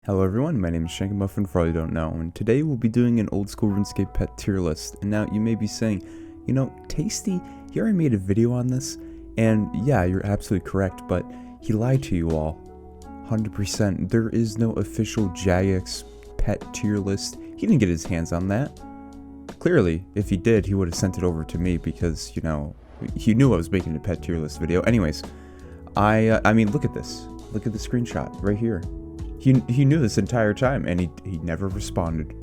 Hello everyone, my name is Shankamuffin for all you don't know, and today we'll be doing an old school RuneScape pet tier list. And now you may be saying, you know, Tasty, he already made a video on this, and yeah, you're absolutely correct, but he lied to you all. 100%, there is no official Jagex pet tier list. He didn't get his hands on that. Clearly, if he did, he would have sent it over to me because, you know, he knew I was making a pet tier list video. Anyways, I mean, look at this. Look at the screenshot right here. He knew this entire time, and he never responded.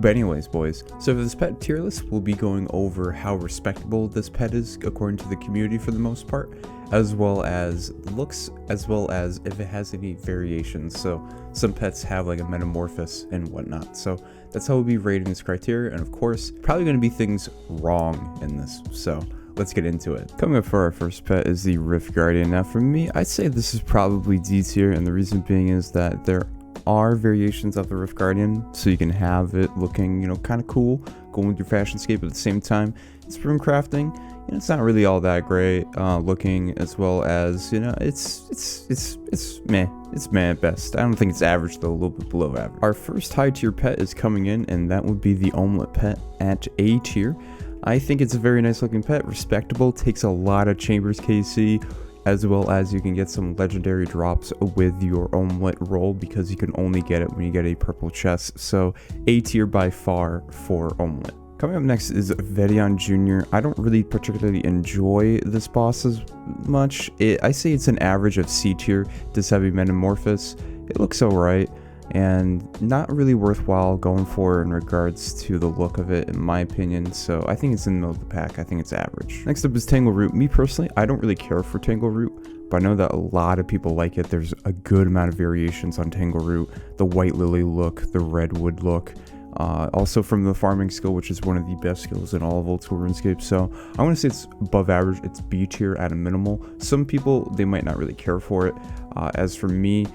But anyways, boys, so for this pet tier list, we'll be going over how respectable this pet is according to the community for the most part, as well as looks, as well as if it has any variations. So some pets have like a metamorphosis and whatnot. So that's how we'll be rating this criteria, and of course, probably going to be things wrong in this. So let's get into it. Coming up for our first pet is the Rift Guardian. Now for me, I'd say this is probably D tier, and the reason being is that there are variations of the Rift Guardian, so you can have it looking, you know, kind of cool, going with your fashionscape at the same time. It's rune crafting, you know, it's not really all that great looking, as well as, you know, it's meh. It's meh at best. I don't think it's average though, a little bit below average. Our first high tier pet is coming in, and that would be the Omelet pet at A tier. I think it's a very nice looking pet, respectable, takes a lot of Chambers KC, as well as you can get some legendary drops with your Omelet roll because you can only get it when you get a purple chest. So A tier by far for Omelet. Coming up next is Vedion Jr. I don't really particularly enjoy this boss as much. I say it's an average of C tier, does have a metamorphosis. It looks alright, and not really worthwhile going for in regards to the look of it, in my opinion. So I think it's in the middle of the pack. I think it's average. Next up is Tangle Root. Me personally, I don't really care for Tangle Root, but I know that a lot of people like it. There's a good amount of variations on Tangle Root. The White Lily look, the Redwood look. Also from the farming skill, which is one of the best skills in all of old school RuneScape. So I want to say it's above average. It's B tier at a minimal. Some people, they might not really care for it. As for me,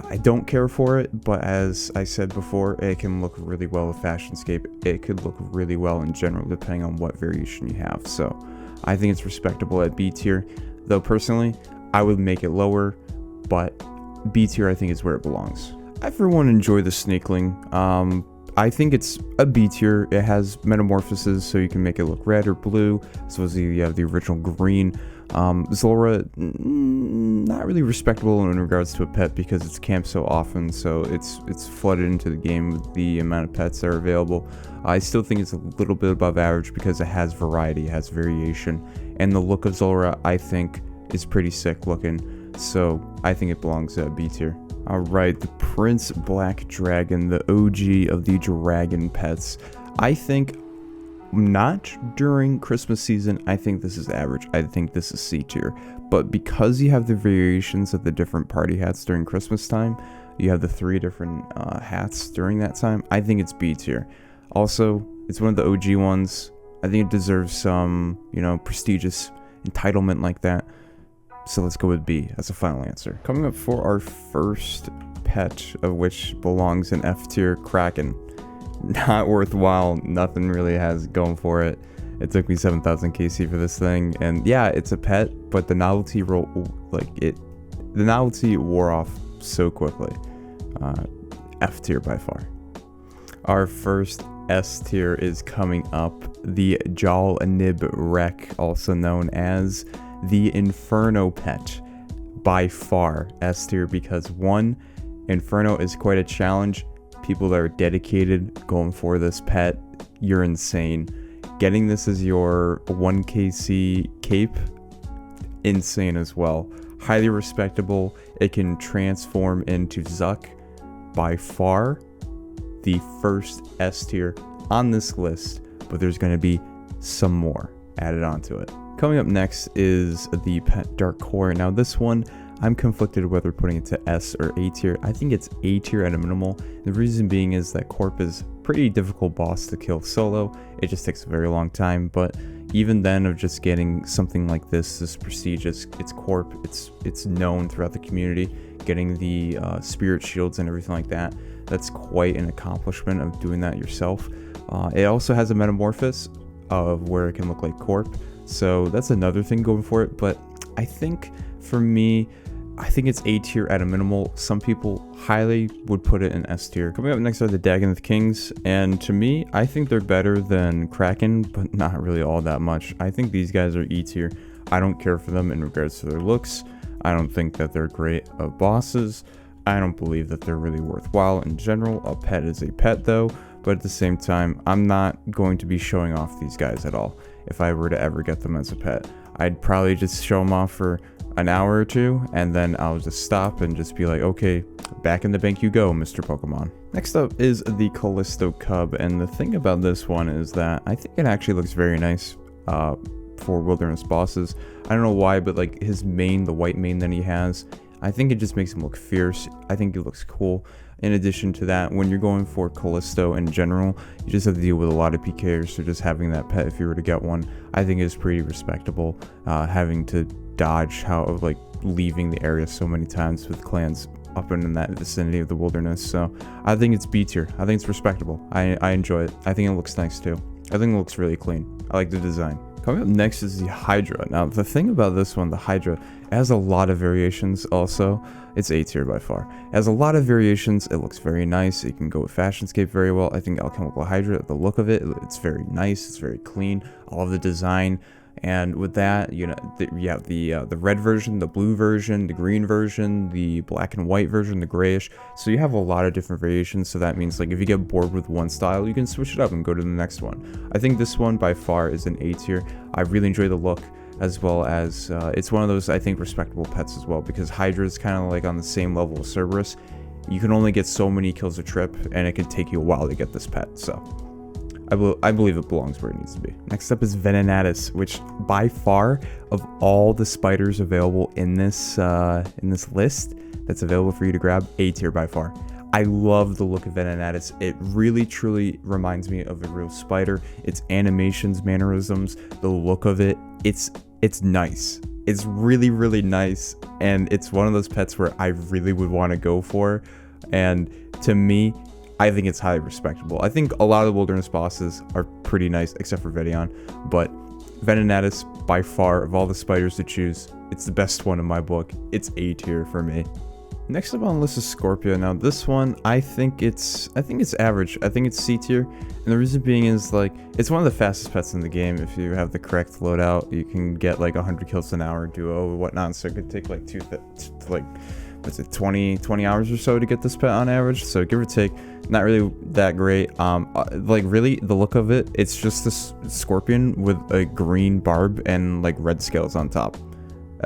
I don't care for it, but as I said before, it can look really well with fashionscape. It could look really well in general, depending on what variation you have. So I think it's respectable at B tier, though personally, I would make it lower, but B tier I think is where it belongs. I for one enjoy the Snakeling. I think it's a B tier. It has metamorphoses, so you can make it look red or blue. So you have the original green. Zulrah, not really respectable in regards to a pet because it's camped so often, so it's flooded into the game with the amount of pets that are available. I still think it's a little bit above average because it has variety, it has variation, and the look of Zulrah I think is pretty sick looking, so I think it belongs at B tier. Alright, the Prince Black Dragon, the OG of the dragon pets. I think not during Christmas season, I think this is average. I think this is C tier. But because you have the variations of the different party hats during Christmas time, you have the 3 different hats during that time, I think it's B tier. Also, it's one of the OG ones. I think it deserves some, you know, prestigious entitlement like that. So let's go with B as a final answer. Coming up for our first pet, of which belongs in F tier, Kraken. Not worthwhile, nothing really has going for it. It took me 7,000 KC for this thing, and yeah, it's a pet, but the novelty the novelty wore off so quickly. F tier by far. Our first S tier is coming up, the Jal Nib Wreck, also known as the Inferno pet. By far S tier, because one, Inferno is quite a challenge. People that are dedicated going for this pet, you're insane. Getting this as your 1kc cape, insane as well. Highly respectable. It can transform into Zuck. By far the first S tier on this list, but there's going to be some more added onto it. Coming up next is the pet Dark Core. Now this one, I'm conflicted whether putting it to S or A tier. I think it's A tier at a minimal. The reason being is that Corp is pretty difficult boss to kill solo. It just takes a very long time, but even then, of just getting something like this prestigious, it's Corp, it's known throughout the community, getting the spirit shields and everything like that, that's quite an accomplishment of doing that yourself. It also has a metamorphosis of where it can look like Corp, so that's another thing going for it. But I think for me, I think it's A tier at a minimal. Some people highly would put it in S tier. Coming up next are the Daganth Kings, and to me, I think they're better than Kraken, but not really all that much. I think these guys are E tier. I don't care for them in regards to their looks. I don't think that they're great bosses. I don't believe that they're really worthwhile in general. A pet is a pet though, but at the same time, I'm not going to be showing off these guys at all. If I were to ever get them as a pet, I'd probably just show them off for an hour or two, and then I'll just stop and just be like, okay, back in the bank you go, Mr. Pokemon. Next up is the Callisto Cub, and the thing about this one is that I think it actually looks very nice for wilderness bosses. I don't know why, but like his mane, the white mane that he has, I think it just makes him look fierce. I think it looks cool. In addition to that, when you're going for Callisto in general, you just have to deal with a lot of PKers, so just having that pet, if you were to get one, I think is pretty respectable. Having to dodge like leaving the area so many times with clans up in that vicinity of the wilderness, so I think it's B tier. I think it's respectable. I enjoy it. I think it looks nice too. I think it looks really clean. I like the design. Coming up next is the Hydra. Now, the thing about this one, the Hydra, it has a lot of variations also. It's A tier by far. It has a lot of variations. It looks very nice. It can go with Fashionscape very well. I think Alchemical Hydra, the look of it, it's very nice. It's very clean. I love the design. And with that, you know, you have the red version, the blue version, the green version, the black and white version, the grayish. So you have a lot of different variations. So that means like if you get bored with one style, you can switch it up and go to the next one. I think this one by far is an A tier. I really enjoy the look, as well as it's one of those, I think, respectable pets as well, because Hydra is kind of like on the same level as Cerberus. You can only get so many kills a trip, and it can take you a while to get this pet. So I believe it belongs where it needs to be. Next up is Venonatus, which by far of all the spiders available in this list that's available for you to grab, A tier by far. I love the look of Venonatus. It really truly reminds me of a real spider. Its animations, mannerisms, the look of it, it's nice. It's really, really nice, and it's one of those pets where I really would want to go for, and to me, I think it's highly respectable. I think a lot of the wilderness bosses are pretty nice, except for Vedion, but Venonatus, by far, of all the spiders to choose, it's the best one in my book. It's A tier for me. Next up on the list is Scorpio. Now this one, I think it's average. I think it's C tier, and the reason being is like it's one of the fastest pets in the game. If you have the correct loadout, you can get like 100 kills an hour, duo, whatnot. So it could take like 20 hours or so to get this pet on average. So give or take, not really that great. Like really, the look of it, it's just this scorpion with a green barb and like red scales on top.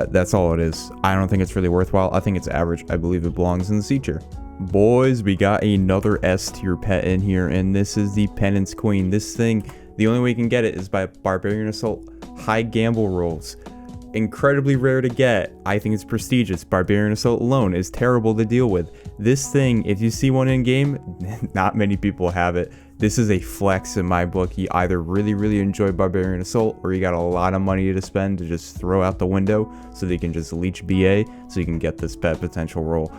That's all it is. I don't think it's really worthwhile. I think it's average. I believe it belongs in the C tier. Boys, we got another S tier pet in here, and this is the Penance Queen. This thing, the only way you can get it is by Barbarian Assault. High gamble rolls. Incredibly rare to get. I think it's prestigious. Barbarian Assault alone is terrible to deal with. This thing, if you see one in game, not many people have it. This is a flex in my book. You either really, really enjoy Barbarian Assault, or you got a lot of money to spend to just throw out the window so they can just leech BA so you can get this pet potential roll.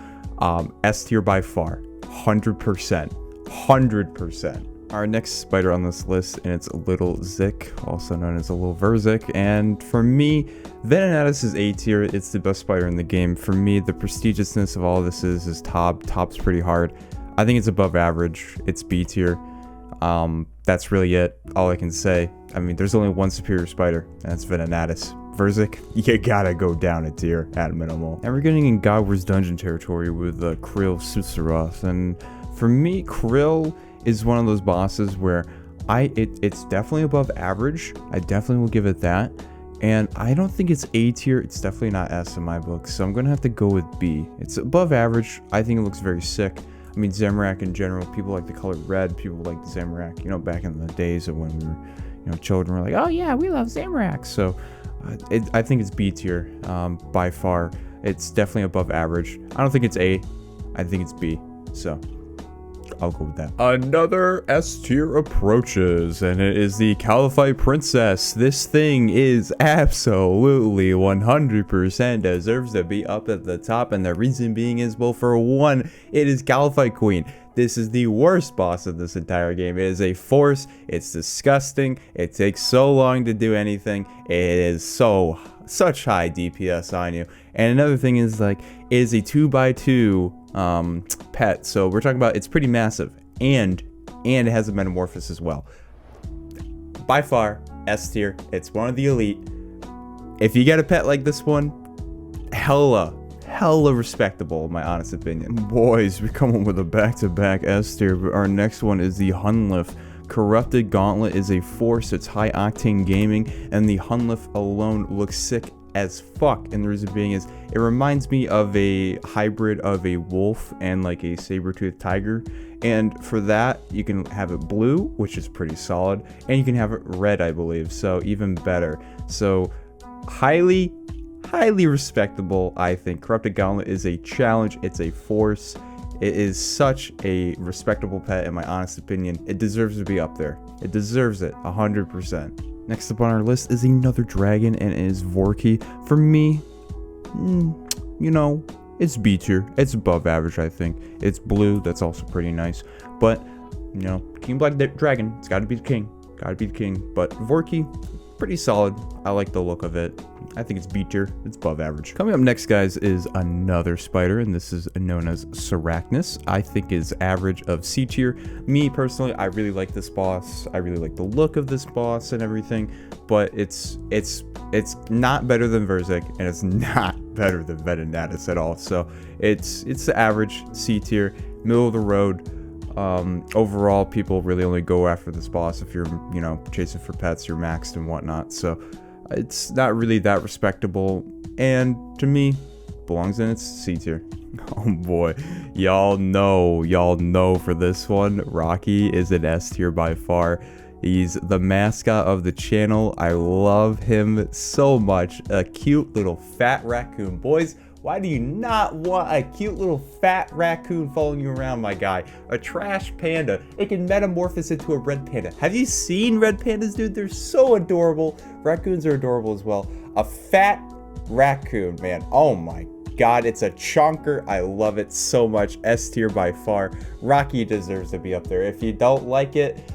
S tier by far. 100%. 100%. Our next spider on this list, and it's a Little Zik, also known as a Little Verzik, and for me, Venonatus is A tier. It's the best spider in the game. For me, the prestigiousness of all this is top. Top's pretty hard. I think it's above average. It's B tier. That's really it. All I can say. I mean, there's only one superior spider, and that's Venonatus. Verzik, you gotta go down a tier at minimal. And we're getting in God Wars Dungeon territory with Krill Susaroth, and for me, Krill is one of those bosses where it's definitely above average. I definitely will give it that. And I don't think it's A tier. It's definitely not S in my book. So I'm going to have to go with B. It's above average. I think it looks very sick. I mean, Zamorak in general, people like the color red. People like Zamorak, you know, back in the days of when we were, you know, children, were like, oh yeah, we love Zamorak. So I think it's B tier by far. It's definitely above average. I don't think it's A. I think it's B. So I'll go with that. Another S tier approaches, and it is the Calify Princess. This thing is absolutely 100% deserves to be up at the top, and the reason being is, well, for one, it is Calify Queen. This is the worst boss of this entire game. It is a force. It's disgusting. It takes so long to do anything. It is so such high DPS on you. And another thing is, like, it is a 2x2 pet, so we're talking about it's pretty massive, and it has a metamorphosis as well. By far S tier. It's one of the elite. If you get a pet like this one, hella respectable in my honest opinion. Boys, we're coming with a back-to-back S tier. Our next one is the Hunlif. Corrupted Gauntlet is a force. It's high octane gaming, and the Hunlif alone looks sick as fuck. And the reason being is it reminds me of a hybrid of a wolf and like a saber-toothed tiger. And for that, you can have it blue, which is pretty solid, and you can have it red, I believe, so even better. So highly respectable, I think. Corrupted Gauntlet is a challenge. It's a force. It is such a respectable pet, in my honest opinion. It deserves to be up there. It deserves it 100%. Next up on our list is another dragon, and it is Vorki. For me, you know, it's B tier. It's above average, I think. It's blue. That's also pretty nice. But, you know, King Black Dragon, it's got to be the king. Got to be the king. But Vorki, pretty solid. I like the look of it. I think it's B tier. It's above average. Coming up next, guys, is another spider, and this is known as Seracnus. I think is average of C tier. Me, personally, I really like this boss. I really like the look of this boss and everything, but it's not better than Verzik, and it's not better than Venonatus at all. So it's the average C tier, middle of the road. Overall, people really only go after this boss if you're, you know, chasing for pets, you're maxed and whatnot. So it's not really that respectable, and to me, belongs in its C tier. Oh boy, y'all know for this one, Rocky is an S tier by far. He's the mascot of the channel. I love him so much. A cute little fat raccoon. Boys, why do you not want a cute little fat raccoon following you around, my guy? A trash panda. It can metamorphose into a red panda. Have you seen red pandas, dude? They're so adorable. Raccoons are adorable as well. A fat raccoon, man. Oh my god, it's a chonker. I love it so much. S tier by far. Rocky deserves to be up there. If you don't like it,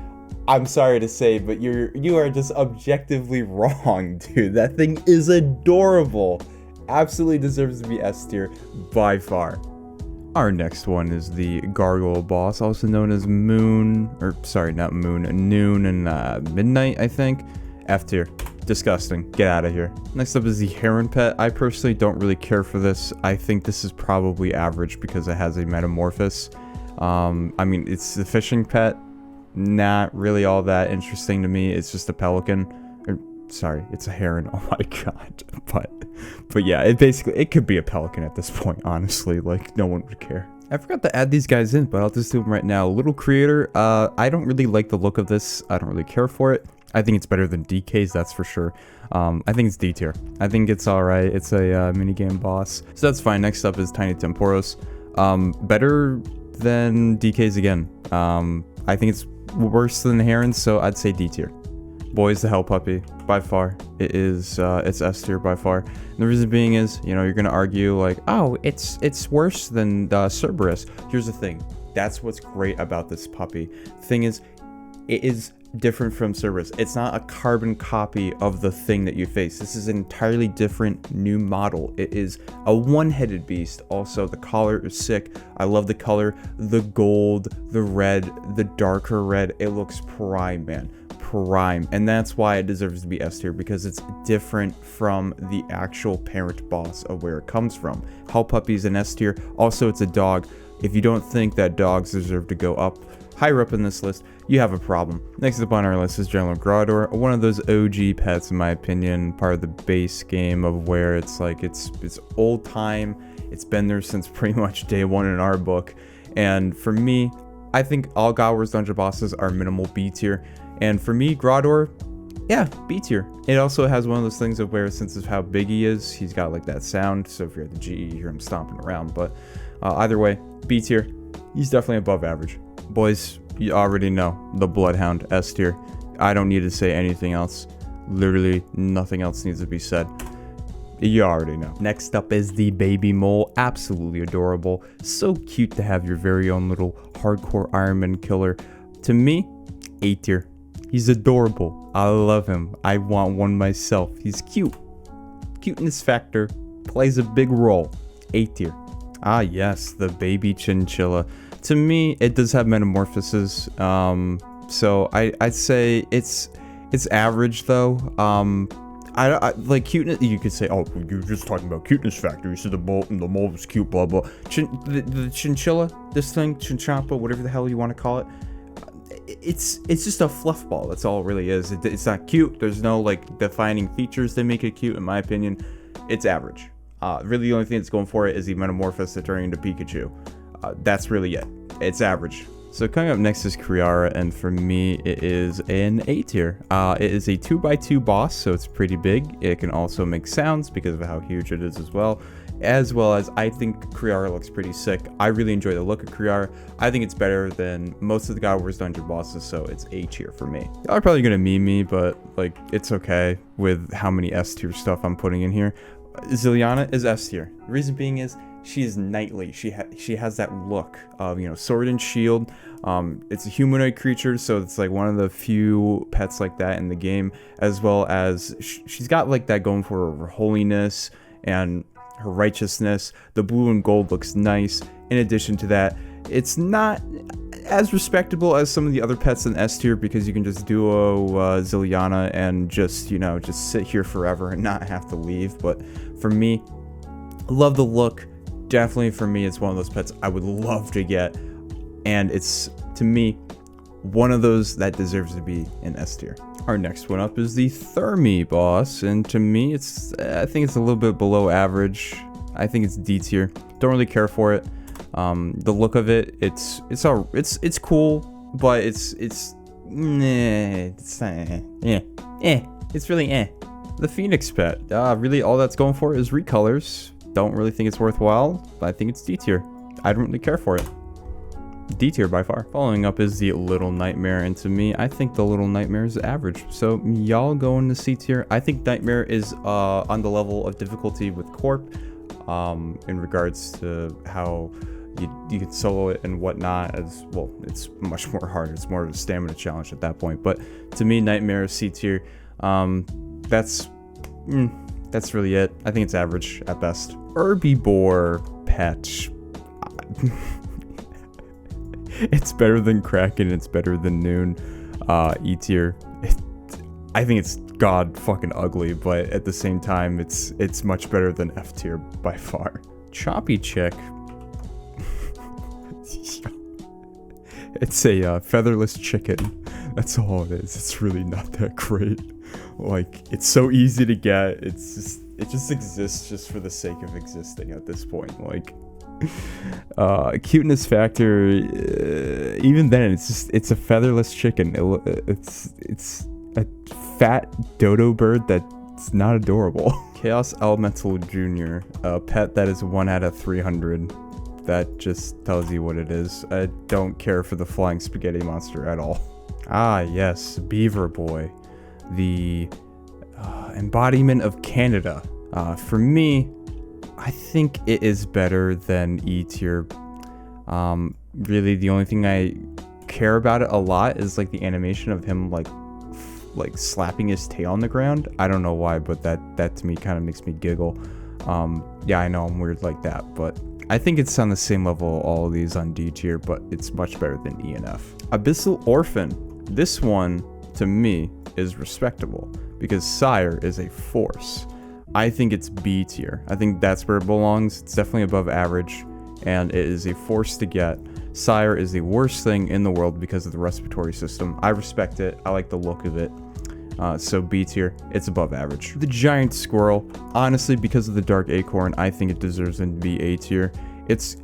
I'm sorry to say, but you are just objectively wrong, dude. That thing is adorable. Absolutely deserves to be S tier by far. Our next one is the Gargoyle Boss, also known as Noon and Midnight, I think. F tier. Disgusting. Get out of here. Next up is the Heron Pet. I personally don't really care for this. I think this is probably average because it has a metamorphosis. I mean, it's the fishing pet. Not really all that interesting to me. It's just a pelican. Sorry, it's a heron. Oh my god. But yeah, it could be a pelican at this point, honestly. Like, no one would care. I forgot to add these guys in, but I'll just do them right now. Little Creator, I don't really like the look of this. I don't really care for it. I think it's better than DK's, that's for sure. I think it's D tier. I think it's alright. It's a minigame boss. So that's fine. Next up is Tiny Temporos. Better than DK's again. I think it's worse than Herons, so I'd say D tier. Boy's the Hell Puppy, by far. It is, it's S tier by far. And the reason being is, you know, you're gonna argue like, oh, it's worse than Cerberus. Here's the thing. That's what's great about this puppy. The thing is, it is different from Cerberus. It's not a carbon copy of the thing that you face. This is an entirely different new model. It is a one-headed beast. Also, the collar is sick. I love the color. The gold, the red, the darker red. It looks prime, man. Prime. And that's why it deserves to be S tier, because it's different from the actual parent boss of where it comes from. Hell Puppy's an S tier. Also, it's a dog. If you don't think that dogs deserve to go up higher up in this list, you have a problem. Next up on our list is General Grador, one of those OG pets in my opinion, part of the base game of where it's like it's old time. It's been there since pretty much day one in our book. And for me, I think all God Wars dungeon bosses are minimal B tier. And for me, Grador, yeah, B tier. It also has one of those things of where, since of how big he is, he's got like that sound. So if you're at the GE, you hear him stomping around. But either way, B tier. He's definitely above average. Boys, you already know the Bloodhound, S tier. I don't need to say anything else. Literally nothing else needs to be said. You already know. Next up is the Baby Mole. Absolutely adorable. So cute to have your very own little hardcore Iron Man killer. To me, A tier. He's adorable. I love him. I want one myself. He's cute. cuteness factor plays a big role. A tier. Ah, yes, the baby Chinchilla. To me, it does have metamorphosis. So I'd say it's average though. I like cuteness. You could say, oh, you're just talking about cuteness factor. You said the mold was cute, blah blah. The Chinchilla, this thing, Chinchompa, whatever the hell you want to call it. It's just a fluff ball. That's all it really is. It's not cute. There's no like defining features that make it cute, in my opinion. It's average. Really, the only thing that's going for it is the metamorphosis to turn into Pikachu. That's really it. It's average. So coming up next is Kriyara, and for me, it is an A tier. It is a 2x2 boss, so it's pretty big. It can also make sounds because of how huge it is as well as I think Kriyara looks pretty sick. I really enjoy the look of Kriyara. I think it's better than most of the God of War's dungeon bosses, so it's A tier for me. Y'all are probably gonna meme me, but like it's okay with how many S tier stuff I'm putting in here. Zuliana is S tier. The reason being is she is knightly. She has that look of, you know, sword and shield. It's a humanoid creature, so it's like one of the few pets like that in the game, as well as she's got like that going for her holiness and her righteousness. The blue and gold looks nice. In addition to that, it's not as respectable as some of the other pets in S tier because you can just duo Zuliana and just sit here forever and not have to leave. But for me, I love the look. Definitely for me, it's one of those pets I would love to get, and it's, to me, one of those that deserves to be in S tier. Our next one up is the Thermi Boss, and to me, I think it's a little bit below average. I think it's D tier. Don't really care for it. The look of it, it's cool, but it's really eh. The Phoenix pet, really all that's going for is recolors. Don't really think it's worthwhile, but I think it's D tier. I don't really care for it. D tier by far. Following up is the Little Nightmare, and to me, I think the Little Nightmare is average. So y'all go into C tier. I think Nightmare is on the level of difficulty with Corp, in regards to how you can solo it and whatnot. As well, it's much more hard. It's more of a stamina challenge at that point. But to me, Nightmare is C tier. That's really it. I think it's average at best. Herbivore pet. It's better than Kraken. It's better than Noon. E tier. I think it's god fucking ugly, but at the same time, it's much better than F tier by far. Choppy Chick. It's a featherless chicken. That's all it is. It's really not that great. Like, it's so easy to get. It just exists just for the sake of existing at this point. Like, cuteness factor, even then, it's a featherless chicken. It's a fat dodo bird that's not adorable. Chaos Elemental Jr, a pet that is 1 out of 300. That just tells you what it is. I don't care for the flying spaghetti monster at all. Ah, yes, Beaver Boy, the embodiment of Canada. For me, I think it is better than E tier. Really, the only thing I care about it a lot is like the animation of him like slapping his tail on the ground. I don't know why, but that to me kind of makes me giggle. Yeah, I know I'm weird like that, but I think it's on the same level all of these on D tier, but it's much better than E and F. Abyssal Orphan. This one, to me, is respectable because Sire is a force. I think it's B tier. I think that's where it belongs. It's definitely above average, and it is a force to get. Sire is the worst thing in the world because of the respiratory system. I respect it. I like the look of it. So B tier, it's above average. The giant squirrel, honestly, because of the dark acorn, I think it deserves to be A tier. It's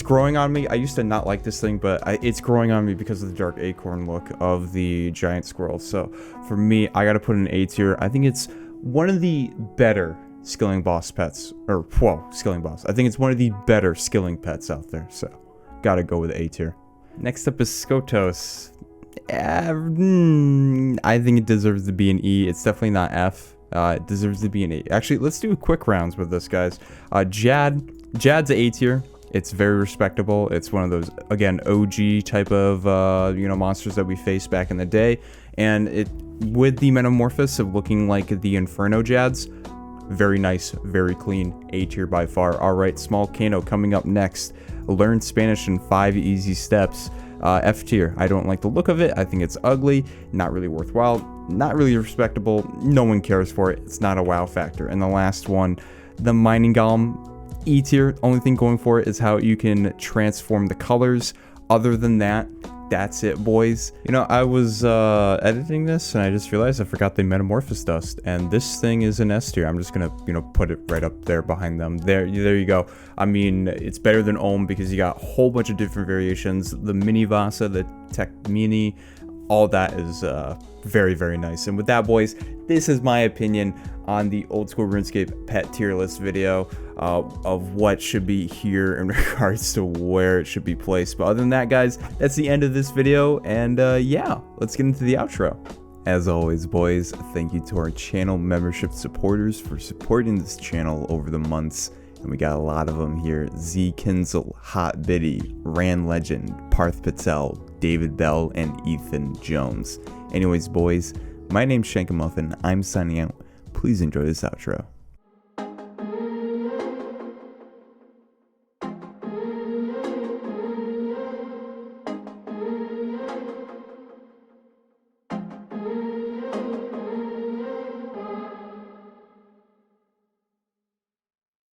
growing on me. I used to not like this thing, but it's growing on me because of the dark acorn look of the giant squirrel. So for me, I gotta put an A tier. I think it's one of the better skilling boss pets, skilling boss. I think it's one of the better skilling pets out there. So gotta go with A tier. Next up is Skotos. I think it deserves to be an E. It's definitely not F. It deserves to be an A. Actually, let's do quick rounds with this, guys. Jad's A tier. It's very respectable. It's one of those, again, OG type of monsters that we faced back in the day, and it with the metamorphosis of looking like the Inferno Jads, Very nice, very clean, A tier by far. Alright, small Kano coming up next. Learn Spanish in 5 easy steps. F tier. I don't like the look of it. I think it's ugly, not really worthwhile, not really respectable. No one cares for it. It's not a wow factor. And the last one, the Mining Golem, E tier. Only thing going for it is how you can transform the colors. Other than that, that's it, boys. You know, I was editing this and I just realized I forgot the Metamorphosis Dust, and this thing is an S tier. I'm just gonna, you know, put it right up there behind them. There you go. I mean, it's better than Ohm because you got a whole bunch of different variations. The Mini Vasa, the Tech Mini, all that is very, very nice. And with that, boys, this is my opinion on the old school RuneScape pet tier list video of what should be here in regards to where it should be placed. But other than that, guys, that's the end of this video, and yeah, let's get into the outro. As always, boys, thank you to our channel membership supporters for supporting this channel over the months, and we got a lot of them here. Z Kinzel, Hot Biddy, Ran Legend, Parth Patel, David Bell, and Ethan Jones. Anyways, boys, my name's Shankamuffin. I'm signing out. Please enjoy this outro.